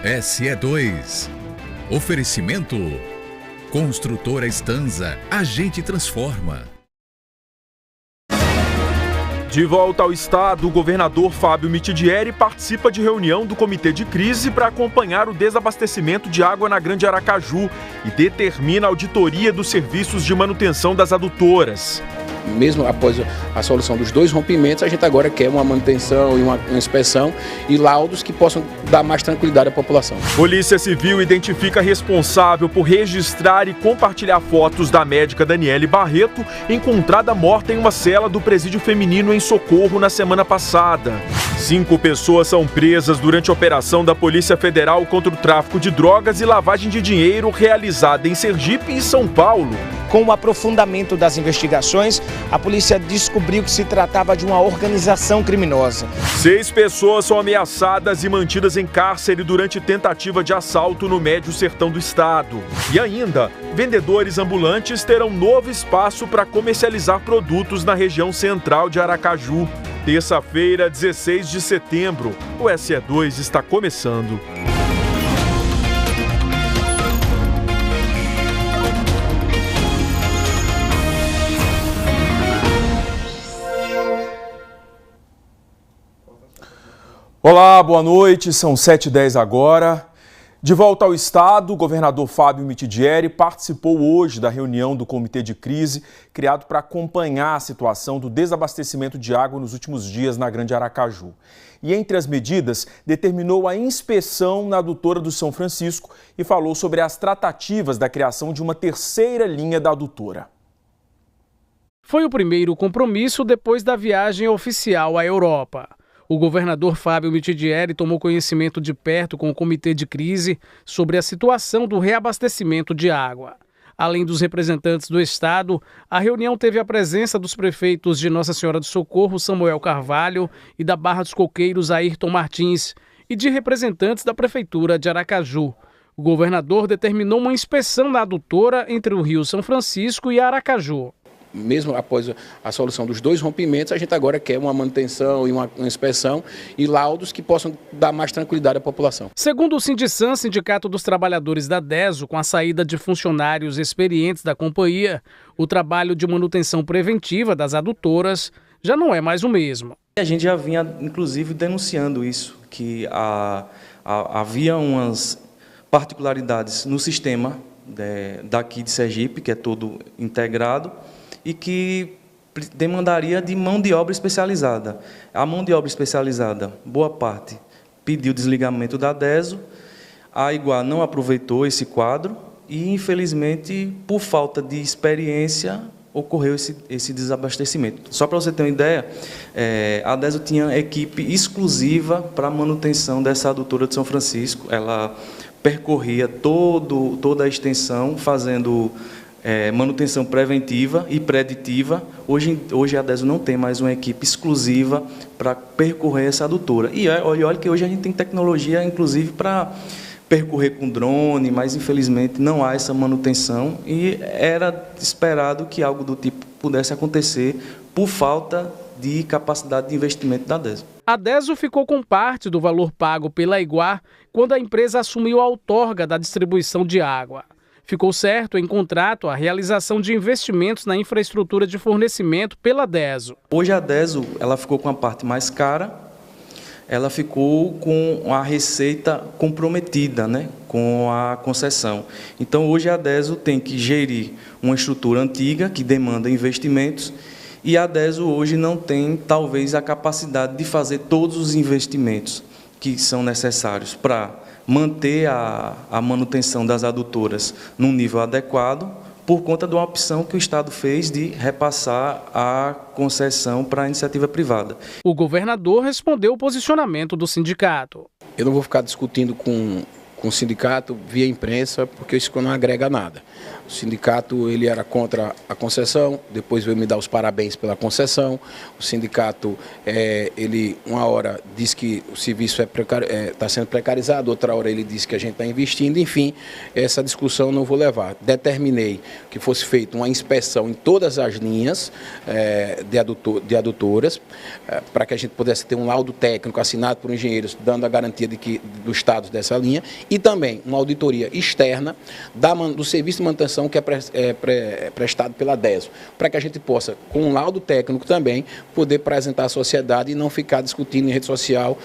SE2. Oferecimento. Construtora Estanza. A gente transforma. De volta ao estado, o governador Fábio Mitidieri participa de reunião do Comitê de Crise para acompanhar o desabastecimento de água na Grande Aracaju e determina a auditoria dos serviços de manutenção das adutoras. Mesmo após a solução dos 2 rompimentos, a gente agora quer uma manutenção e uma inspeção e laudos que possam dar mais tranquilidade à população. Polícia Civil identifica responsável por registrar e compartilhar fotos da médica Daniele Barreto, encontrada morta em uma cela do presídio feminino em Socorro na semana passada. 5 pessoas são presas durante a operação da Polícia Federal contra o tráfico de drogas e lavagem de dinheiro realizada em Sergipe e São Paulo. Com o aprofundamento das investigações, a polícia descobriu que se tratava de uma organização criminosa. 6 pessoas são ameaçadas e mantidas em cárcere durante tentativa de assalto no Médio Sertão do estado. E ainda, vendedores ambulantes terão novo espaço para comercializar produtos na região central de Aracaju. Terça-feira, 16 de setembro, o SE2 está começando. Olá, boa noite, são 7h10 agora. De volta ao estado, o governador Fábio Mitidieri participou hoje da reunião do Comitê de Crise, criado para acompanhar a situação do desabastecimento de água nos últimos dias na Grande Aracaju. E entre as medidas, determinou a inspeção na adutora do São Francisco e falou sobre as tratativas da criação de uma 3ª linha da adutora. Foi o primeiro compromisso depois da viagem oficial à Europa. O governador Fábio Mitidieri tomou conhecimento de perto com o Comitê de Crise sobre a situação do reabastecimento de água. Além dos representantes do estado, a reunião teve a presença dos prefeitos de Nossa Senhora do Socorro, Samuel Carvalho, e da Barra dos Coqueiros, Ayrton Martins, e de representantes da Prefeitura de Aracaju. O governador determinou uma inspeção na adutora entre o Rio São Francisco e Aracaju. Mesmo após a solução dos 2 rompimentos, a gente agora quer uma manutenção e uma inspeção e laudos que possam dar mais tranquilidade à população. Segundo o Sindisan, Sindicato dos Trabalhadores da DESO, com a saída de funcionários experientes da companhia, o trabalho de manutenção preventiva das adutoras já não é mais o mesmo. A gente já vinha, inclusive, denunciando isso, que havia umas particularidades no sistema daqui de Sergipe, que é todo integrado, e que demandaria de mão de obra especializada. A mão de obra especializada, boa parte, pediu desligamento da DESO, a Iguá não aproveitou esse quadro e, infelizmente, por falta de experiência, ocorreu esse desabastecimento. Só para você ter uma ideia, a DESO tinha equipe exclusiva para a manutenção dessa adutora de São Francisco. Ela percorria toda a extensão, fazendo manutenção preventiva e preditiva. Hoje a DESO não tem mais uma equipe exclusiva para percorrer essa adutora. E olha que hoje a gente tem tecnologia, inclusive, para percorrer com drone, mas infelizmente não há essa manutenção e era esperado que algo do tipo pudesse acontecer por falta de capacidade de investimento da DESO. A DESO ficou com parte do valor pago pela Iguá quando a empresa assumiu a outorga da distribuição de água. Ficou certo em contrato a realização de investimentos na infraestrutura de fornecimento pela DESO. Hoje a DESO ela ficou com a parte mais cara, ela ficou com a receita comprometida, com a concessão. Então hoje a DESO tem que gerir uma estrutura antiga que demanda investimentos e a DESO hoje não tem talvez a capacidade de fazer todos os investimentos que são necessários para manter a manutenção das adutoras num nível adequado, por conta de uma opção que o Estado fez de repassar a concessão para a iniciativa privada. O governador respondeu o posicionamento do sindicato. Eu não vou ficar discutindo com com o sindicato via imprensa, porque isso não agrega nada. O sindicato ele era contra a concessão, depois veio me dar os parabéns pela concessão. O sindicato, ele uma hora diz que o serviço está sendo precarizado, outra hora ele diz que a gente está investindo, enfim, essa discussão eu não vou levar. Determinei que fosse feita uma inspeção em todas as linhas de adutoras, para que a gente pudesse ter um laudo técnico assinado por engenheiros, dando a garantia do status dessa linha, e também uma auditoria externa do serviço de manutenção que é prestado pela DESO, para que a gente possa, com um laudo técnico também, poder apresentar à sociedade e não ficar discutindo em rede social,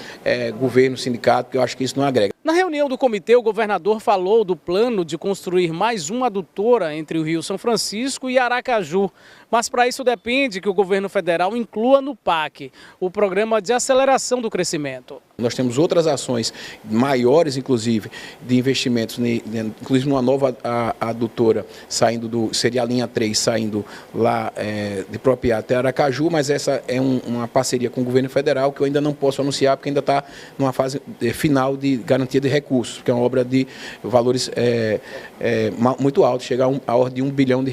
governo, sindicato, porque eu acho que isso não agrega. Na reunião do comitê, o governador falou do plano de construir mais uma adutora entre o Rio São Francisco e Aracaju. Mas para isso depende que o governo federal inclua no PAC, o Programa de Aceleração do Crescimento. Nós temos outras ações maiores, inclusive, de investimentos, inclusive numa nova adutora, seria a linha 3, saindo lá de Propiá até Aracaju, mas essa é uma parceria com o governo federal que eu ainda não posso anunciar, porque ainda está numa fase final de garantia de recursos, que é uma obra de valores muito altos, chega à ordem de R$1 bilhão.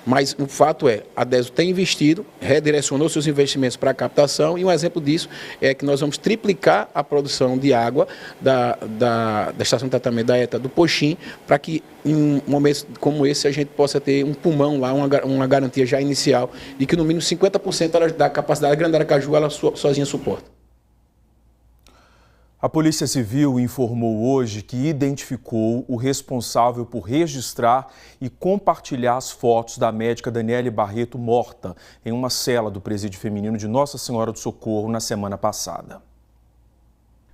Mas o fato a DESO tem investido, redirecionou seus investimentos para a captação, e um exemplo disso é que nós vamos triplicar a produção de água da estação de tratamento da ETA do Poxim, para que em momentos como esse a gente possa ter um pulmão lá, uma garantia já inicial de que no mínimo 50% da capacidade da Grande Aracaju ela sozinha suporta. A Polícia Civil informou hoje que identificou o responsável por registrar e compartilhar as fotos da médica Daniele Barreto morta em uma cela do presídio feminino de Nossa Senhora do Socorro na semana passada.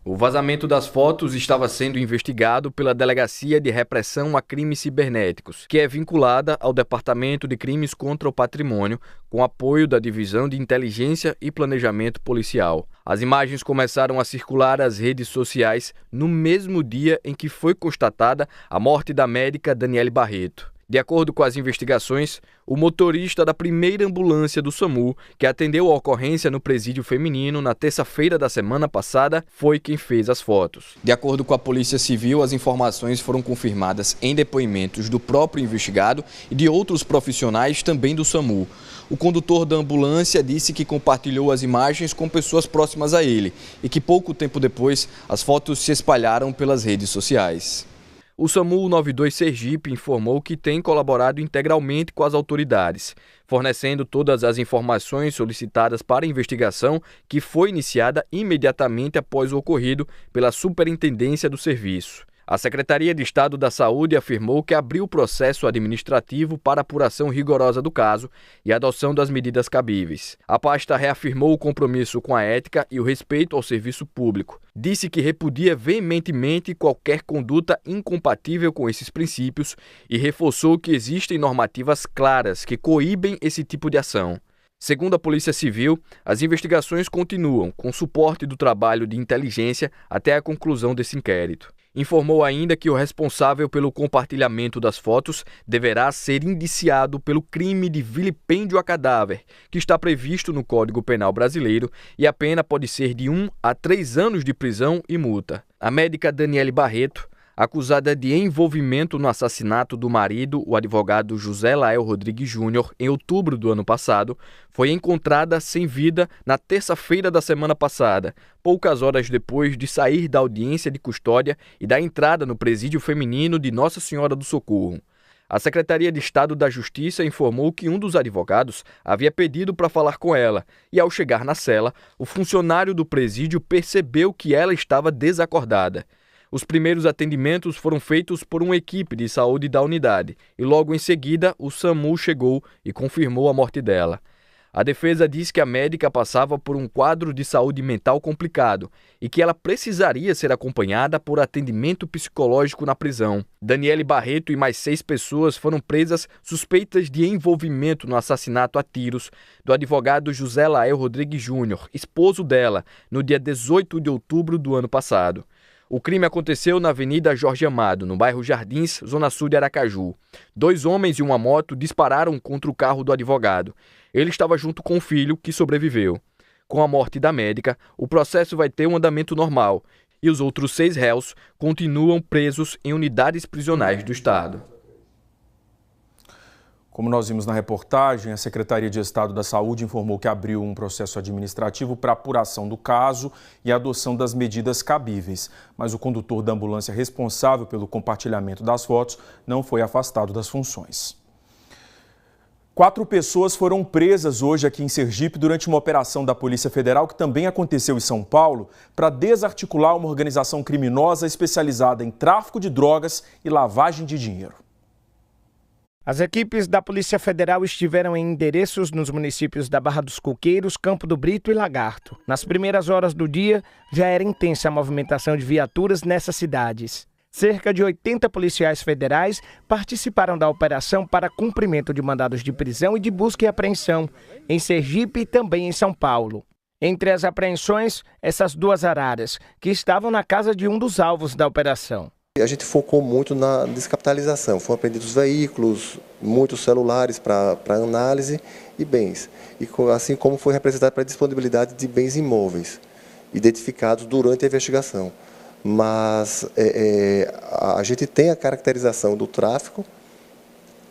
O vazamento das fotos estava sendo investigado pela Delegacia de Repressão a Crimes Cibernéticos, que é vinculada ao Departamento de Crimes contra o Patrimônio, com apoio da Divisão de Inteligência e Planejamento Policial. As imagens começaram a circular às redes sociais no mesmo dia em que foi constatada a morte da médica Daniele Barreto. De acordo com as investigações, o motorista da primeira ambulância do SAMU, que atendeu a ocorrência no presídio feminino na terça-feira da semana passada, foi quem fez as fotos. De acordo com a Polícia Civil, as informações foram confirmadas em depoimentos do próprio investigado e de outros profissionais também do SAMU. O condutor da ambulância disse que compartilhou as imagens com pessoas próximas a ele e que pouco tempo depois as fotos se espalharam pelas redes sociais. O SAMU 92 Sergipe informou que tem colaborado integralmente com as autoridades, fornecendo todas as informações solicitadas para a investigação, que foi iniciada imediatamente após o ocorrido pela Superintendência do Serviço. A Secretaria de Estado da Saúde afirmou que abriu processo administrativo para apuração rigorosa do caso e adoção das medidas cabíveis. A pasta reafirmou o compromisso com a ética e o respeito ao serviço público. Disse que repudia veementemente qualquer conduta incompatível com esses princípios e reforçou que existem normativas claras que coíbem esse tipo de ação. Segundo a Polícia Civil, as investigações continuam com suporte do trabalho de inteligência até a conclusão desse inquérito. Informou ainda que o responsável pelo compartilhamento das fotos deverá ser indiciado pelo crime de vilipêndio a cadáver, que está previsto no Código Penal brasileiro, e a pena pode ser de 1 a 3 anos de prisão e multa. A médica Daniele Barreto, acusada de envolvimento no assassinato do marido, o advogado José Lael Rodrigues Júnior, em outubro do ano passado, foi encontrada sem vida na terça-feira da semana passada, poucas horas depois de sair da audiência de custódia e da entrada no presídio feminino de Nossa Senhora do Socorro. A Secretaria de Estado da Justiça informou que um dos advogados havia pedido para falar com ela e, ao chegar na cela, o funcionário do presídio percebeu que ela estava desacordada. Os primeiros atendimentos foram feitos por uma equipe de saúde da unidade e logo em seguida o SAMU chegou e confirmou a morte dela. A defesa diz que a médica passava por um quadro de saúde mental complicado e que ela precisaria ser acompanhada por atendimento psicológico na prisão. Daniele Barreto e mais 6 pessoas foram presas suspeitas de envolvimento no assassinato a tiros do advogado José Lael Rodrigues Júnior, esposo dela, no dia 18 de outubro do ano passado. O crime aconteceu na Avenida Jorge Amado, no bairro Jardins, zona sul de Aracaju. 2 homens e uma moto dispararam contra o carro do advogado. Ele estava junto com o filho, que sobreviveu. Com a morte da médica, o processo vai ter um andamento normal e os outros 6 réus continuam presos em unidades prisionais do Estado. Como nós vimos na reportagem, a Secretaria de Estado da Saúde informou que abriu um processo administrativo para apuração do caso e adoção das medidas cabíveis. Mas o condutor da ambulância responsável pelo compartilhamento das fotos não foi afastado das funções. 4 pessoas foram presas hoje aqui em Sergipe durante uma operação da Polícia Federal que também aconteceu em São Paulo para desarticular uma organização criminosa especializada em tráfico de drogas e lavagem de dinheiro. As equipes da Polícia Federal estiveram em endereços nos municípios da Barra dos Coqueiros, Campo do Brito e Lagarto. Nas primeiras horas do dia, já era intensa a movimentação de viaturas nessas cidades. Cerca de 80 policiais federais participaram da operação para cumprimento de mandados de prisão e de busca e apreensão, em Sergipe e também em São Paulo. Entre as apreensões, essas 2 araras, que estavam na casa de um dos alvos da operação. A gente focou muito na descapitalização. Foram apreendidos veículos, muitos celulares para análise e bens. E assim como foi representado para a disponibilidade de bens imóveis, identificados durante a investigação. Mas a gente tem a caracterização do tráfico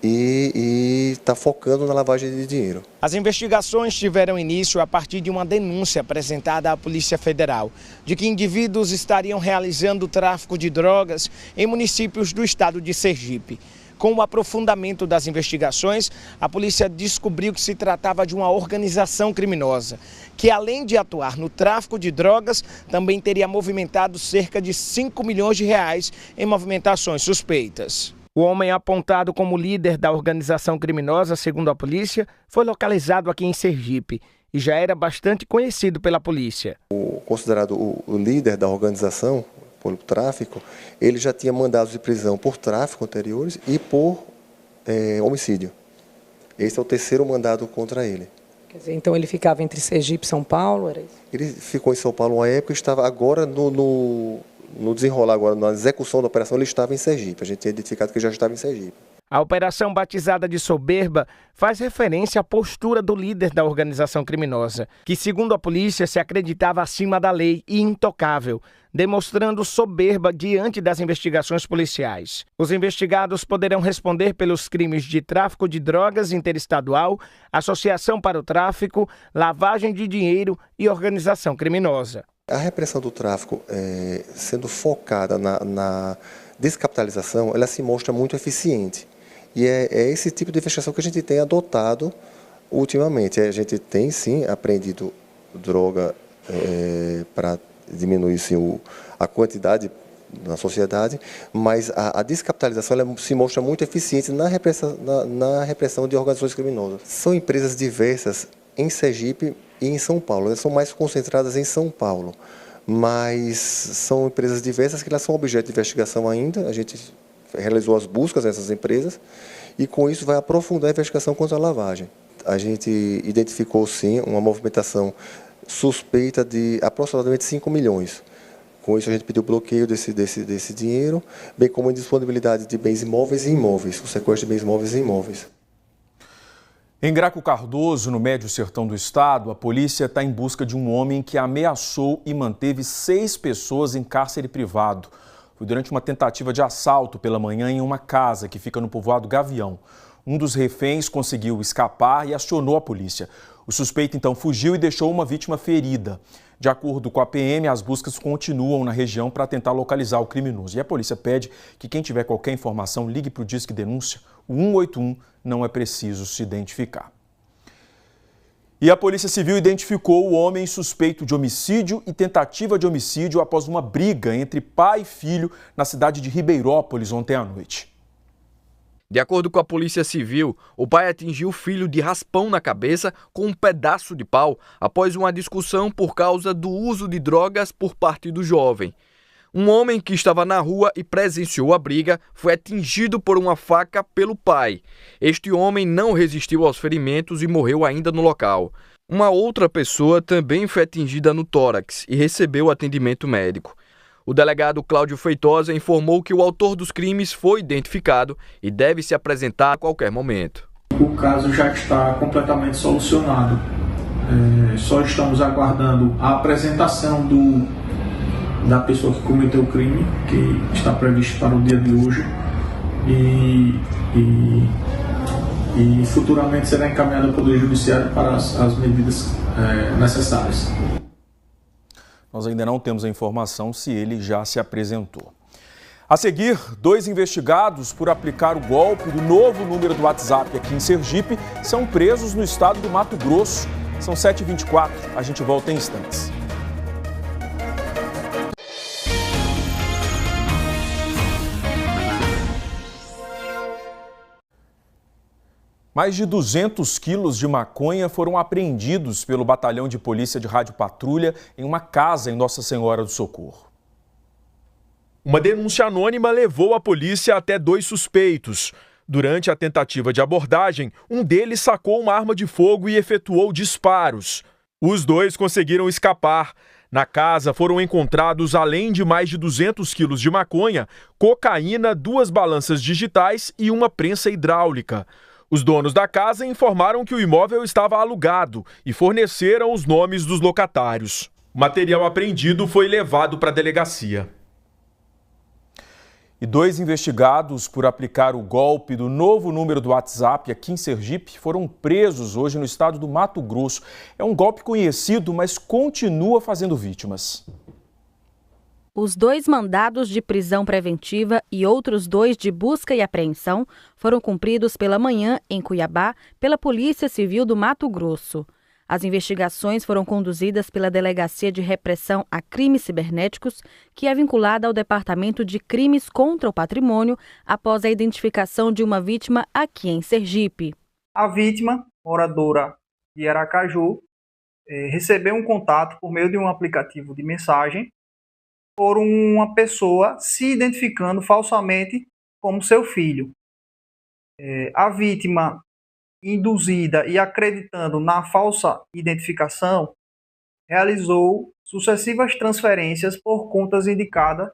e está focando na lavagem de dinheiro. As investigações tiveram início a partir de uma denúncia apresentada à Polícia Federal de que indivíduos estariam realizando tráfico de drogas em municípios do estado de Sergipe. Com o aprofundamento das investigações, a polícia descobriu que se tratava de uma organização criminosa, que além de atuar no tráfico de drogas, também teria movimentado cerca de 5 milhões de reais em movimentações suspeitas. O homem apontado como líder da organização criminosa, segundo a polícia, foi localizado aqui em Sergipe e já era bastante conhecido pela polícia. Considerado o líder da organização por tráfico, ele já tinha mandados de prisão por tráfico anteriores e por homicídio. Esse é o 3º mandado contra ele. Quer dizer, então ele ficava entre Sergipe e São Paulo, era isso? Ele ficou em São Paulo uma época e estava agora no desenrolar, agora na execução da operação, ele estava em Sergipe. A gente tinha identificado que ele já estava em Sergipe. A operação batizada de Soberba faz referência à postura do líder da organização criminosa, que, segundo a polícia, se acreditava acima da lei e intocável, demonstrando soberba diante das investigações policiais. Os investigados poderão responder pelos crimes de tráfico de drogas interestadual, associação para o tráfico, lavagem de dinheiro e organização criminosa. A repressão do tráfico, sendo focada na descapitalização, ela se mostra muito eficiente. E é esse tipo de investigação que a gente tem adotado ultimamente. A gente tem, sim, apreendido droga para diminuir sim, a quantidade na sociedade, mas a descapitalização ela se mostra muito eficiente na repressão de organizações criminosas. São empresas diversas em Sergipe e em São Paulo. Elas são mais concentradas em São Paulo, mas são empresas diversas que elas são objeto de investigação ainda. A gente realizou as buscas nessas empresas e com isso vai aprofundar a investigação contra a lavagem. A gente identificou sim uma movimentação suspeita de aproximadamente 5 milhões. Com isso a gente pediu bloqueio desse dinheiro, bem como a indisponibilidade de bens imóveis e imóveis, o sequestro de bens móveis e imóveis. Em Graco Cardoso, no Médio Sertão do Estado, a polícia está em busca de um homem que ameaçou e manteve 6 pessoas em cárcere privado. Foi durante uma tentativa de assalto pela manhã em uma casa que fica no povoado Gavião. Um dos reféns conseguiu escapar e acionou a polícia. O suspeito então fugiu e deixou uma vítima ferida. De acordo com a PM, as buscas continuam na região para tentar localizar o criminoso. E a polícia pede que quem tiver qualquer informação ligue para o Disque Denúncia, o 181, não é preciso se identificar. E a Polícia Civil identificou o homem suspeito de homicídio e tentativa de homicídio após uma briga entre pai e filho na cidade de Ribeirópolis ontem à noite. De acordo com a Polícia Civil, o pai atingiu o filho de raspão na cabeça com um pedaço de pau após uma discussão por causa do uso de drogas por parte do jovem. Um homem que estava na rua e presenciou a briga foi atingido por uma faca pelo pai. Este homem não resistiu aos ferimentos e morreu ainda no local. Uma outra pessoa também foi atingida no tórax e recebeu atendimento médico. O delegado Cláudio Feitosa informou que o autor dos crimes foi identificado e deve se apresentar a qualquer momento. O caso já está completamente solucionado. Só estamos aguardando a apresentação da pessoa que cometeu o crime, que está previsto para o dia de hoje, e futuramente será encaminhada ao Poder Judiciário para as medidas necessárias. Nós ainda não temos a informação se ele já se apresentou. A seguir, 2 investigados por aplicar o golpe do novo número do WhatsApp aqui em Sergipe são presos no estado do Mato Grosso. São 7h24, a gente volta em instantes. Mais de 200 quilos de maconha foram apreendidos pelo Batalhão de Polícia de Rádio Patrulha em uma casa em Nossa Senhora do Socorro. Uma denúncia anônima levou a polícia até 2 suspeitos. Durante a tentativa de abordagem, um deles sacou uma arma de fogo e efetuou disparos. Os 2 conseguiram escapar. Na casa foram encontrados, além de mais de 200 quilos de maconha, cocaína, 2 balanças digitais e uma prensa hidráulica. Os donos da casa informaram que o imóvel estava alugado e forneceram os nomes dos locatários. O material apreendido foi levado para a delegacia. E 2 investigados por aplicar o golpe do novo número do WhatsApp aqui em Sergipe foram presos hoje no estado do Mato Grosso. É um golpe conhecido, mas continua fazendo vítimas. Os 2 mandados de prisão preventiva e outros 2 de busca e apreensão foram cumpridos pela manhã em Cuiabá pela Polícia Civil do Mato Grosso. As investigações foram conduzidas pela Delegacia de Repressão a Crimes Cibernéticos, que é vinculada ao Departamento de Crimes contra o Patrimônio, após a identificação de uma vítima aqui em Sergipe. A vítima, moradora de Aracaju, recebeu um contato por meio de um aplicativo de mensagem por uma pessoa se identificando falsamente como seu filho. A vítima, induzida e acreditando na falsa identificação, realizou sucessivas transferências por contas indicadas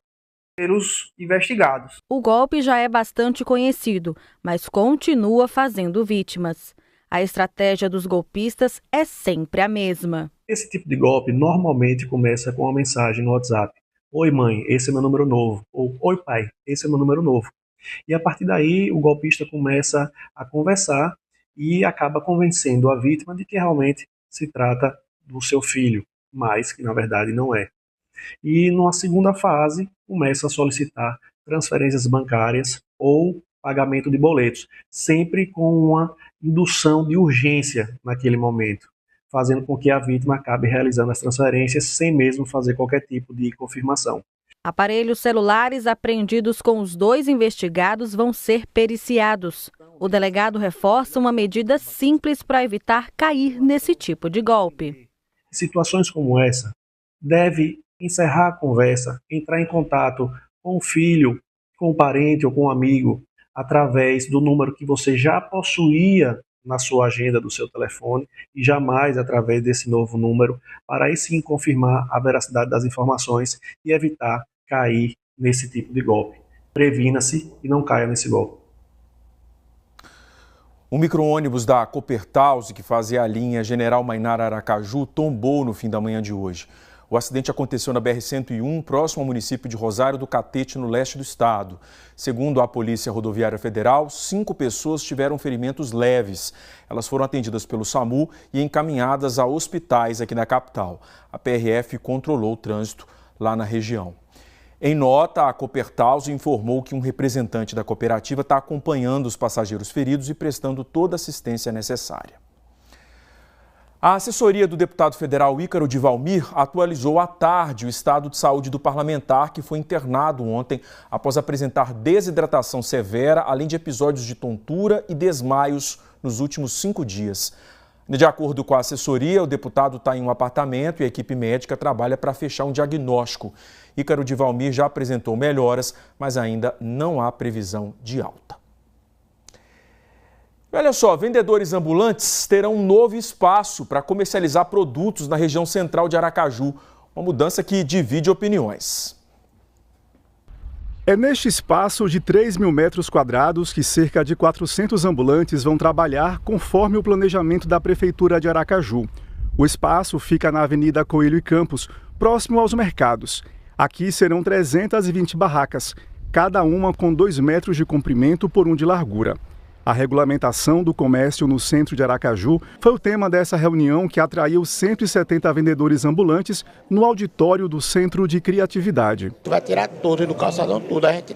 pelos investigados. O golpe já é bastante conhecido, mas continua fazendo vítimas. A estratégia dos golpistas é sempre a mesma. Esse tipo de golpe normalmente começa com uma mensagem no WhatsApp. Oi mãe, esse é meu número novo. Ou oi pai, esse é meu número novo. E a partir daí o golpista começa a conversar e acaba convencendo a vítima de que realmente se trata do seu filho, mas que na verdade não é. E numa segunda fase começa a solicitar transferências bancárias ou pagamento de boletos, sempre com uma indução de urgência naquele momento, fazendo com que a vítima acabe realizando as transferências sem mesmo fazer qualquer tipo de confirmação. Aparelhos celulares apreendidos com os 2 investigados vão ser periciados. O delegado reforça uma medida simples para evitar cair nesse tipo de golpe. Situações como essa, deve encerrar a conversa, entrar em contato com o filho, com o parente ou com o amigo, através do número que você já possuía na sua agenda do seu telefone e jamais através desse novo número, para aí sim confirmar a veracidade das informações e evitar cair nesse tipo de golpe. Previna-se e não caia nesse golpe. Um micro-ônibus da Copertause, que fazia a linha General Mainara Aracaju, tombou no fim da manhã de hoje. O acidente aconteceu na BR-101, próximo ao município de Rosário do Catete, no leste do estado. Segundo a Polícia Rodoviária Federal, 5 pessoas tiveram ferimentos leves. Elas foram atendidas pelo SAMU e encaminhadas a hospitais aqui na capital. A PRF controlou o trânsito lá na região. Em nota, a Copertause informou que um representante da cooperativa está acompanhando os passageiros feridos e prestando toda a assistência necessária. A assessoria do deputado federal Ícaro de Valmir atualizou à tarde o estado de saúde do parlamentar, que foi internado ontem após apresentar desidratação severa, além de episódios de tontura e desmaios nos últimos 5 dias. De acordo com a assessoria, o deputado está em um apartamento e a equipe médica trabalha para fechar um diagnóstico. Ícaro de Valmir já apresentou melhoras, mas ainda não há previsão de alta. E olha só, vendedores ambulantes terão um novo espaço para comercializar produtos na região central de Aracaju. Uma mudança que divide opiniões. É neste espaço de 3.000 metros quadrados que cerca de 400 ambulantes vão trabalhar conforme o planejamento da Prefeitura de Aracaju. O espaço fica na Avenida Coelho e Campos, próximo aos mercados. Aqui serão 320 barracas, cada uma com 2 metros de comprimento por 1 de largura. A regulamentação do comércio no centro de Aracaju foi o tema dessa reunião que atraiu 170 vendedores ambulantes no auditório do Centro de Criatividade. Vai tirar tudo do calçadão, tudo. A gente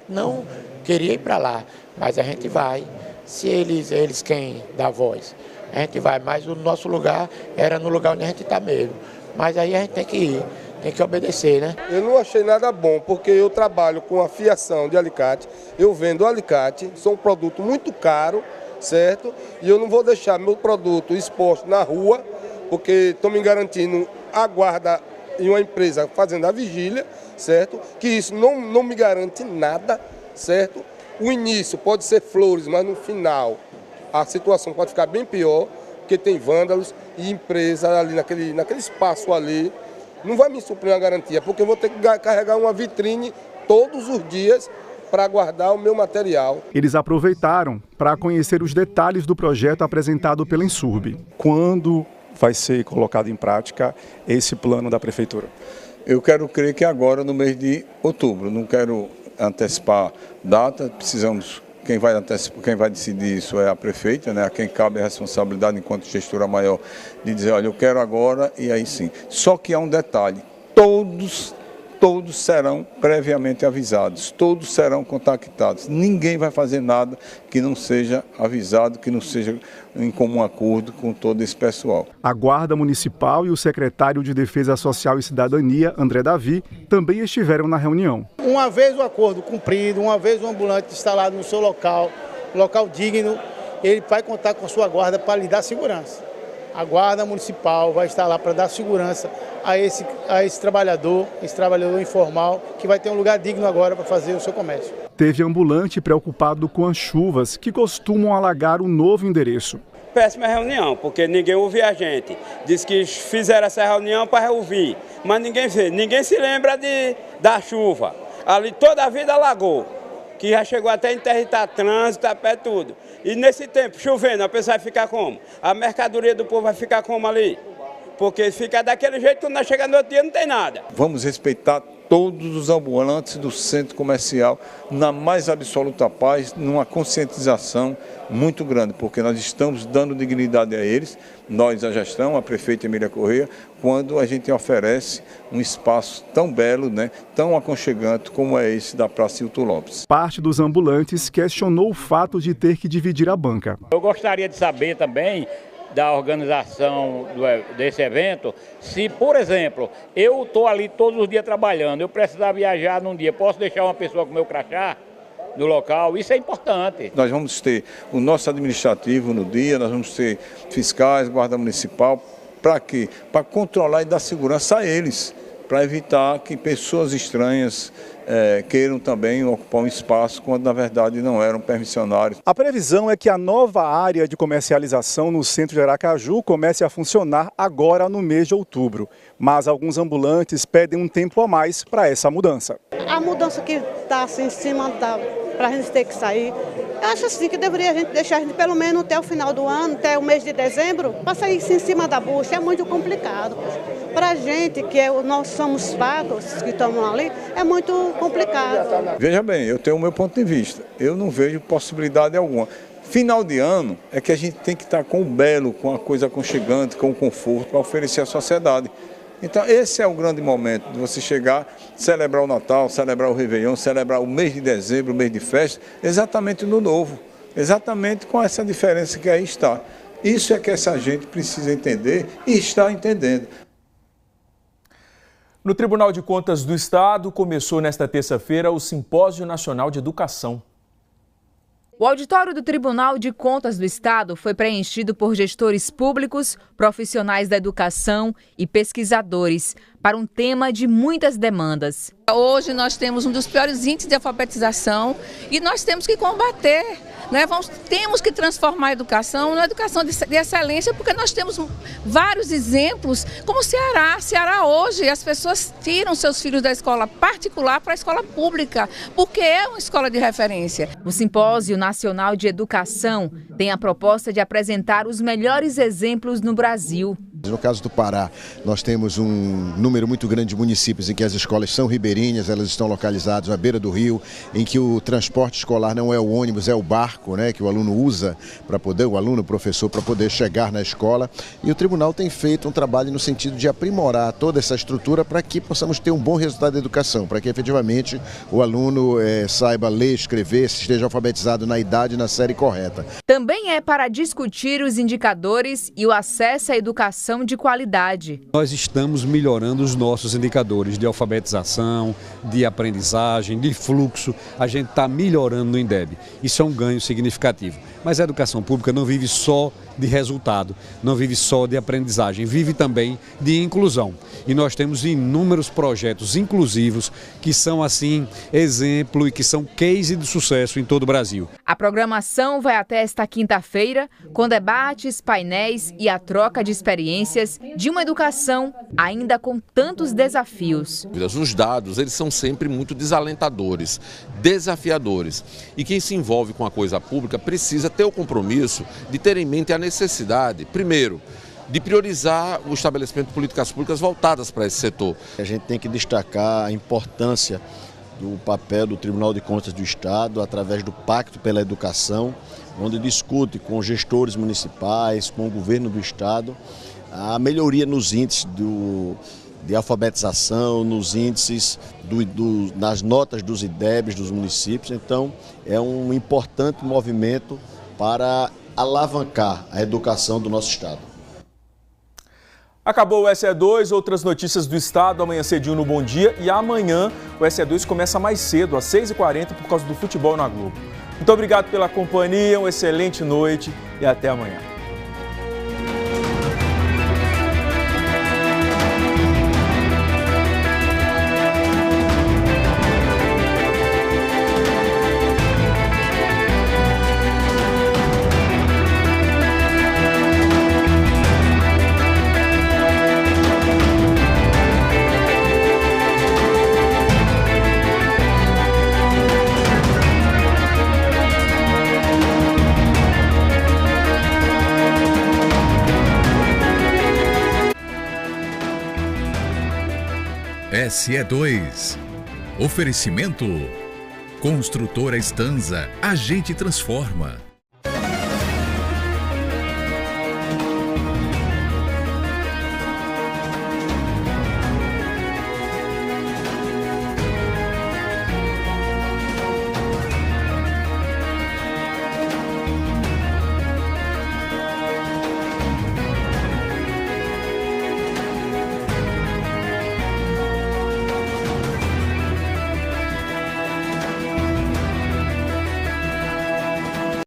não queria ir para lá, mas a gente vai. Se eles quem dá voz, a gente vai. Mas o nosso lugar era no lugar onde a gente está mesmo. Mas aí a gente tem que ir. Tem que obedecer, né? Eu não achei nada bom, porque eu trabalho com a fiação de alicate, eu vendo alicate, sou um produto muito caro, certo? E eu não vou deixar meu produto exposto na rua, porque estou me garantindo a guarda em uma empresa fazendo a vigília, certo? Que isso não me garante nada, certo? O início pode ser flores, mas no final a situação pode ficar bem pior, porque tem vândalos e empresa ali naquele espaço ali. Não vai me suprir uma garantia, porque eu vou ter que carregar uma vitrine todos os dias para guardar o meu material. Eles aproveitaram para conhecer os detalhes do projeto apresentado pela Insurb. Quando vai ser colocado em prática esse plano da Prefeitura? Eu quero crer que agora, no mês de outubro. Não quero antecipar data, precisamos... Quem vai decidir isso é a prefeita, né? A quem cabe a responsabilidade enquanto gestora maior de dizer, olha, eu quero agora e aí sim. Só que há um detalhe, todos serão previamente avisados, todos serão contactados. Ninguém vai fazer nada que não seja avisado, que não seja em comum acordo com todo esse pessoal. A Guarda Municipal e o secretário de Defesa Social e Cidadania, André Davi, também estiveram na reunião. Uma vez o acordo cumprido, uma vez o ambulante instalado no seu local digno, ele vai contar com a sua guarda para lhe dar segurança. A Guarda Municipal vai estar lá para dar segurança a esse trabalhador informal, que vai ter um lugar digno agora para fazer o seu comércio. Teve ambulante preocupado com as chuvas que costumam alagar o novo endereço. Péssima reunião, porque ninguém ouvia a gente. Diz que fizeram essa reunião para ouvir, mas ninguém fez. Ninguém se lembra da chuva. Ali toda a vida alagou, que já chegou até a interditar trânsito, a pé tudo. E nesse tempo, chovendo, a pessoa vai ficar como? A mercadoria do povo vai ficar como ali? Porque fica daquele jeito, quando nós chegamos no outro dia não tem nada. Vamos respeitar todos os ambulantes do centro comercial na mais absoluta paz, numa conscientização muito grande, porque nós estamos dando dignidade a eles, nós, a gestão, a prefeita Emília Correia, quando a gente oferece um espaço tão belo, né, tão aconchegante como é esse da Praça Hilton Lopes. Parte dos ambulantes questionou o fato de ter que dividir a banca. Eu gostaria de saber também da organização desse evento, se, por exemplo, eu estou ali todos os dias trabalhando, eu precisar viajar num dia, posso deixar uma pessoa com meu crachá no local? Isso é importante. Nós vamos ter o nosso administrativo no dia, nós vamos ter fiscais, guarda municipal, para quê? Para controlar e dar segurança a eles, para evitar que pessoas estranhas queiram também ocupar um espaço quando na verdade não eram permissionários. A previsão é que a nova área de comercialização no centro de Aracaju comece a funcionar agora no mês de outubro, mas alguns ambulantes pedem um tempo a mais para essa mudança. A mudança que está assim em cima para a gente ter que sair, eu acho assim que deveria a gente deixar pelo menos até o final do ano, até o mês de dezembro, para sair em cima da bucha, é muito complicado. Para a gente, que nós somos fracos, que estamos ali, é muito complicado. Veja bem, eu tenho o meu ponto de vista, eu não vejo possibilidade alguma. Final de ano é que a gente tem que estar com o belo, com a coisa aconchegante, com o conforto para oferecer à sociedade. Então esse é o grande momento de você chegar, celebrar o Natal, celebrar o Réveillon, celebrar o mês de dezembro, o mês de festa, exatamente no novo, exatamente com essa diferença que aí está. Isso é que essa gente precisa entender e está entendendo. No Tribunal de Contas do Estado, começou nesta terça-feira o Simpósio Nacional de Educação. O auditório do Tribunal de Contas do Estado foi preenchido por gestores públicos, profissionais da educação e pesquisadores para um tema de muitas demandas. Hoje nós temos um dos piores índices de alfabetização e nós temos que combater, né? Temos que transformar a educação numa educação de excelência, porque nós temos vários exemplos, como o Ceará. Ceará hoje, as pessoas tiram seus filhos da escola particular para a escola pública, porque é uma escola de referência. O Simpósio Nacional de Educação tem a proposta de apresentar os melhores exemplos no Brasil. No caso do Pará, nós temos um número muito grande de municípios em que as escolas são ribeirinhas, elas estão localizadas à beira do rio, em que o transporte escolar não é o ônibus, é o barco, né, que o aluno usa para poder, o professor, para poder chegar na escola. E o tribunal tem feito um trabalho no sentido de aprimorar toda essa estrutura para que possamos ter um bom resultado da educação, para que efetivamente o aluno saiba ler, escrever, esteja alfabetizado na idade e na série correta. Também é para discutir os indicadores e o acesso à educação de qualidade. Nós estamos melhorando os nossos indicadores de alfabetização, de aprendizagem, de fluxo. A gente está melhorando no INDEB. Isso é um ganho significativo. Mas a educação pública não vive só de resultado, não vive só de aprendizagem, vive também de inclusão. E nós temos inúmeros projetos inclusivos que são, assim, exemplo e que são case de sucesso em todo o Brasil. A programação vai até esta quinta-feira, com debates, painéis e a troca de experiências de uma educação ainda com tantos desafios. Os dados, eles são sempre muito desalentadores, desafiadores. E quem se envolve com a coisa pública precisa ter o compromisso de ter em mente a necessidade, primeiro, de priorizar o estabelecimento de políticas públicas voltadas para esse setor. A gente tem que destacar a importância do papel do Tribunal de Contas do Estado através do Pacto pela Educação, onde discute com gestores municipais, com o governo do Estado, a melhoria nos índices de alfabetização, nos índices, nas notas dos IDEBs dos municípios. Então, é um importante movimento para alavancar a educação do nosso Estado. Acabou o SE2, outras notícias do Estado, amanhã cedinho no Bom Dia. E amanhã o SE2 começa mais cedo, às 6h40, por causa do futebol na Globo. Muito obrigado pela companhia, uma excelente noite e até amanhã. SE2. Oferecimento. Construtora Estanza. A gente transforma.